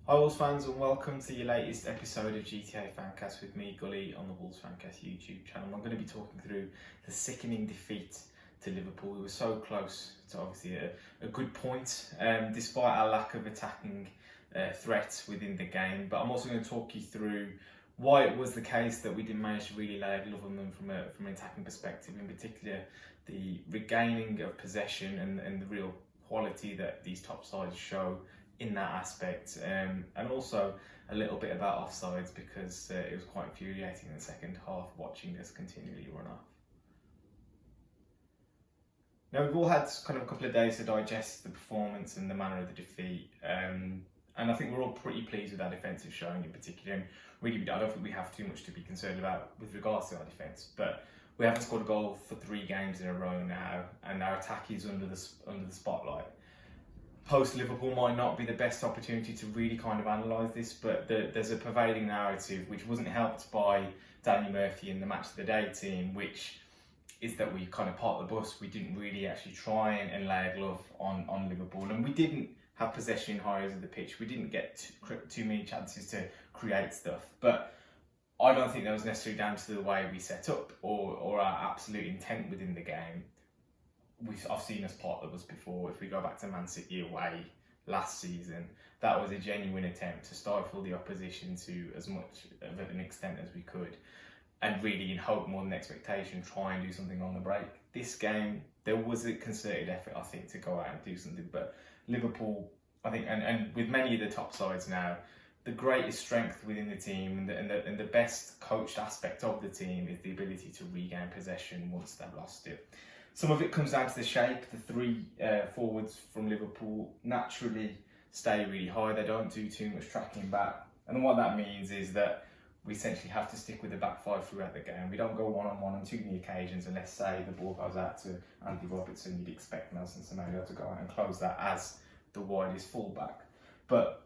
Hi Wolves fans and welcome to your latest episode of GTA Fancast with me, Gully, on the Wolves Fancast YouTube channel. I'm going to be talking through the sickening defeat to Liverpool. We were so close to obviously a good point, despite our lack of attacking threats within the game. But I'm also going to talk you through why it was the case that we didn't manage to really lay a glove on them from an attacking perspective, in particular the regaining of possession and the real quality that these top sides show in that aspect, and also a little bit about offsides because it was quite infuriating in the second half watching us continually run off. Now we've all had kind of a couple of days to digest the performance and the manner of the defeat, and I think we're all pretty pleased with our defensive showing in particular, and really I don't think we have too much to be concerned about with regards to our defence, but we haven't scored a goal for 3 games in a row now, and our attack is under the spotlight. Post Liverpool might not be the best opportunity to really kind of analyse this, but there's a prevailing narrative which wasn't helped by Danny Murphy and the Match of the Day team, which is that we kind of parked the bus. We didn't really actually try and lay a glove on Liverpool, and we didn't have possession in high areas of the pitch. We didn't get too many chances to create stuff, but I don't think that was necessarily down to the way we set up or our absolute intent within the game. I've seen us park the bus before. If we go back to Man City away last season, that was a genuine attempt to stifle the opposition to as much of an extent as we could, and really in hope more than expectation try and do something on the break. This game, there was a concerted effort, I think, to go out and do something, but Liverpool, I think, and with many of the top sides now, the greatest strength within the team and the best coached aspect of the team is the ability to regain possession once they've lost it. Some of it comes down to the shape. The 3 forwards from Liverpool naturally stay really high. They don't do too much tracking back. And what that means is that we essentially have to stick with the back 5 throughout the game. We don't go one-on-one on too many occasions unless, say, the ball goes out to Andy Robertson. You'd expect Nelson Semedo to go out and close that as the widest fullback. But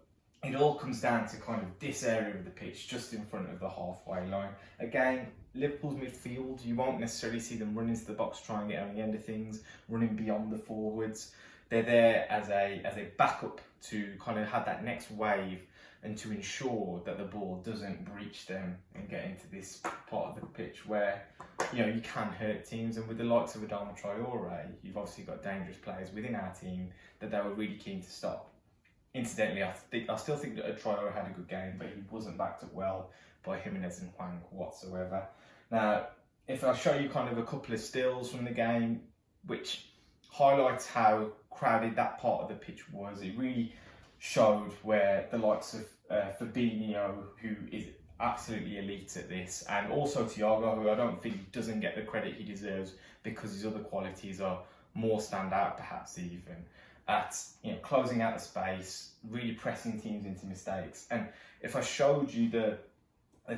it all comes down to kind of this area of the pitch, just in front of the halfway line. Again, Liverpool's midfield, you won't necessarily see them run into the box, try and get on the end of things, running beyond the forwards. They're there as a backup to kind of have that next wave and to ensure that the ball doesn't breach them and get into this part of the pitch where you can hurt teams. And with the likes of Adama Traore, you've obviously got dangerous players within our team that they were really keen to stop. Incidentally, I still think that Traore had a good game, but he wasn't backed up well by Jimenez and Hwang whatsoever. Now, if I show you kind of a couple of stills from the game, which highlights how crowded that part of the pitch was, it really showed where the likes of Fabinho, who is absolutely elite at this, and also Thiago, who I don't think doesn't get the credit he deserves because his other qualities are more standout, perhaps even at closing out the space, really pressing teams into mistakes. And if I showed you the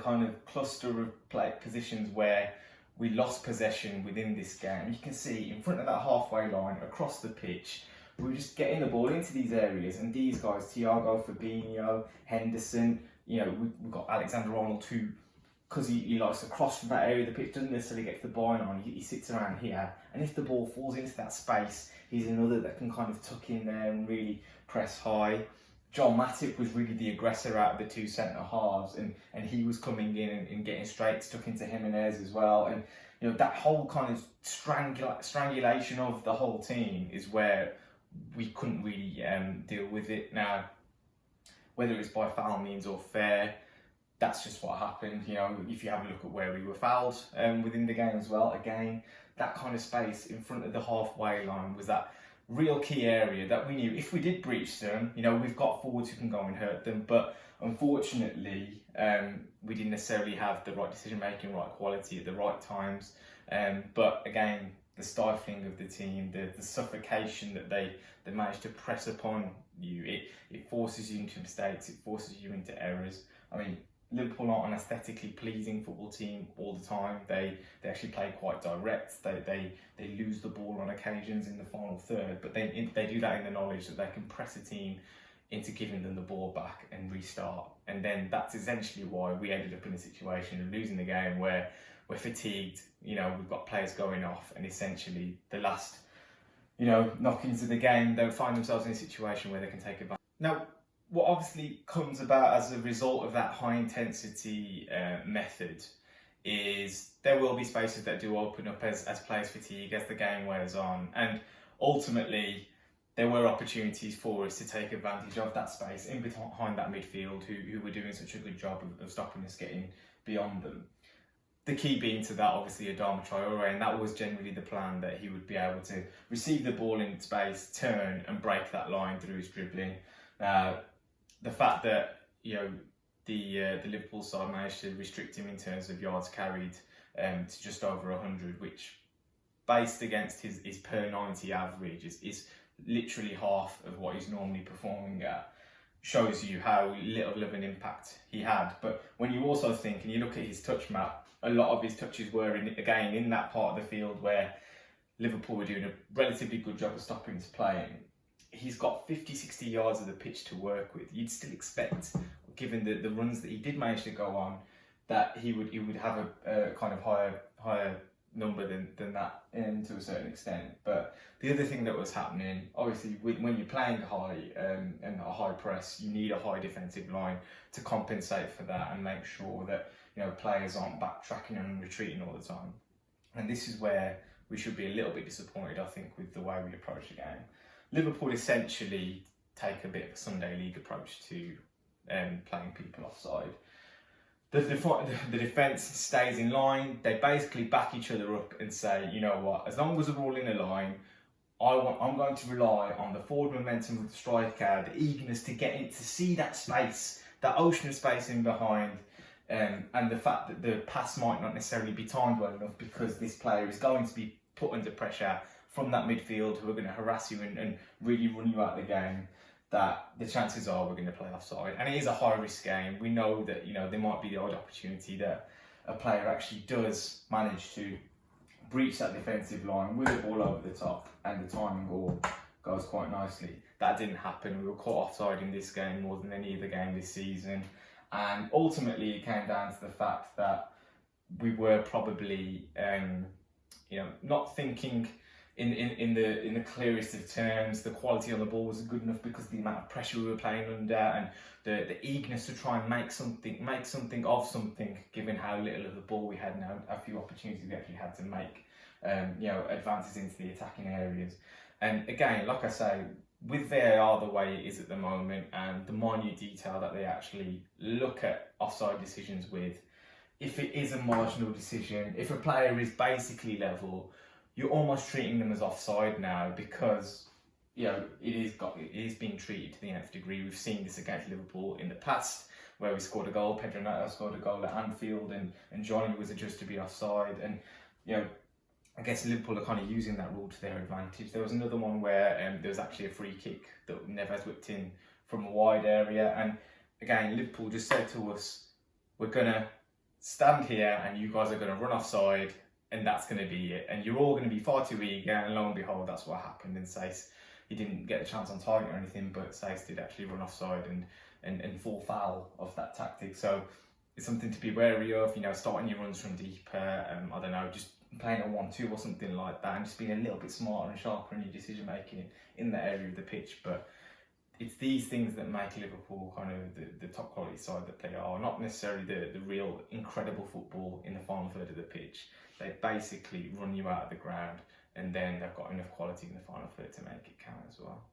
kind of cluster of play positions where we lost possession within this game, you can see in front of that halfway line across the pitch, we were just getting the ball into these areas, and these guys, Thiago, Fabinho, Henderson, we've got Alexander-Arnold who, because he likes to cross from that area of the pitch, doesn't necessarily get to the byline on, he sits around here, and if the ball falls into that space, he's another that can kind of tuck in there and really press high. John Matip was really the aggressor out of the 2 centre halves, and he was coming in and getting straight stuck into Jimenez as well. And that whole kind of strangulation of the whole team is where we couldn't really deal with it. Now, whether it's by foul means or fair, that's just what happened. If you have a look at where we were fouled within the game as well, again, that kind of space in front of the halfway line was that real key area that we knew if we did breach them, we've got forwards who can go and hurt them. But unfortunately, we didn't necessarily have the right decision making, right quality at the right times. But again, the stifling of the team, the suffocation that they managed to press upon you, it forces you into mistakes, it forces you into errors. I mean, Liverpool aren't an aesthetically pleasing football team all the time. They actually play quite direct. They lose the ball on occasions in the final third, but they do that in the knowledge that they can press a team into giving them the ball back and restart. And then that's essentially why we ended up in a situation of losing the game where we're fatigued. We've got players going off, and essentially the last knockings of the game, they'll find themselves in a situation where they can take advantage. Now, what obviously comes about as a result of that high intensity method is there will be spaces that do open up as players fatigue, as the game wears on, and ultimately there were opportunities for us to take advantage of that space in behind that midfield who were doing such a good job of stopping us getting beyond them. The key being to that, obviously, Adama Traore, and that was generally the plan, that he would be able to receive the ball in space, turn and break that line through his dribbling. The fact that, you know, the Liverpool side managed to restrict him in terms of yards carried to just over 100, which based against his per 90 average is literally half of what he's normally performing at, shows you how little of an impact he had. But when you also think and you look at his touch map, a lot of his touches were in that part of the field where Liverpool were doing a relatively good job of stopping his playing. He's got 50-60 yards of the pitch to work with. You'd still expect, given the runs that he did manage to go on, that he would have a kind of higher number than that to a certain extent. But the other thing that was happening, obviously, when you're playing high and a high press, you need a high defensive line to compensate for that and make sure that, you know, players aren't backtracking and retreating all the time. And this is where we should be a little bit disappointed, I think, with the way we approach the game. Liverpool essentially take a bit of a Sunday League approach to playing people offside. The defence stays in line. They basically back each other up and say, you know what, as long as we're all in a line, I'm going to rely on the forward momentum of the striker, the eagerness to get in, to see that space, that ocean of space in behind, and the fact that the pass might not necessarily be timed well enough because this player is going to be put under pressure from that midfield who are going to harass you and really run you out of the game, that the chances are we're going to play offside. And it is a high risk game. We know that, you know, there might be the odd opportunity that a player actually does manage to breach that defensive line with the ball over the top and the timing all goes quite nicely. That didn't happen. We were caught offside in this game more than any other game this season. And ultimately it came down to the fact that we were probably, not thinking in the clearest of terms. The quality on the ball wasn't good enough because of the amount of pressure we were playing under and the eagerness to try and make something of something, given how little of the ball we had now, a few opportunities we actually had to make, advances into the attacking areas. And again, like I say, with VAR the way it is at the moment and the minute detail that they actually look at offside decisions with, if it is a marginal decision, if a player is basically level, you're almost treating them as offside now because, you know, it is being treated to the nth degree. We've seen this against Liverpool in the past where we scored a goal. Pedro Neto scored a goal at Anfield and Johnny was adjudged to be offside. And, you know, I guess Liverpool are kind of using that rule to their advantage. There was another one where there was actually a free kick that Neves whipped in from a wide area. And again, Liverpool just said to us, we're going to stand here and you guys are going to run offside and that's going to be it. And you're all going to be far too eager. And lo and behold, that's what happened. And Saïss, he didn't get a chance on target or anything, but Saïss did actually run offside and fall foul of that tactic. So it's something to be wary of, you know, starting your runs from deeper, I don't know, just playing a 1-2 or something like that and just being a little bit smarter and sharper in your decision making in that area of the pitch. But it's these things that make Liverpool kind of the top quality side that they are, not necessarily the real incredible football in the final third of the pitch. They basically run you out of the ground and then they've got enough quality in the final third to make it count as well.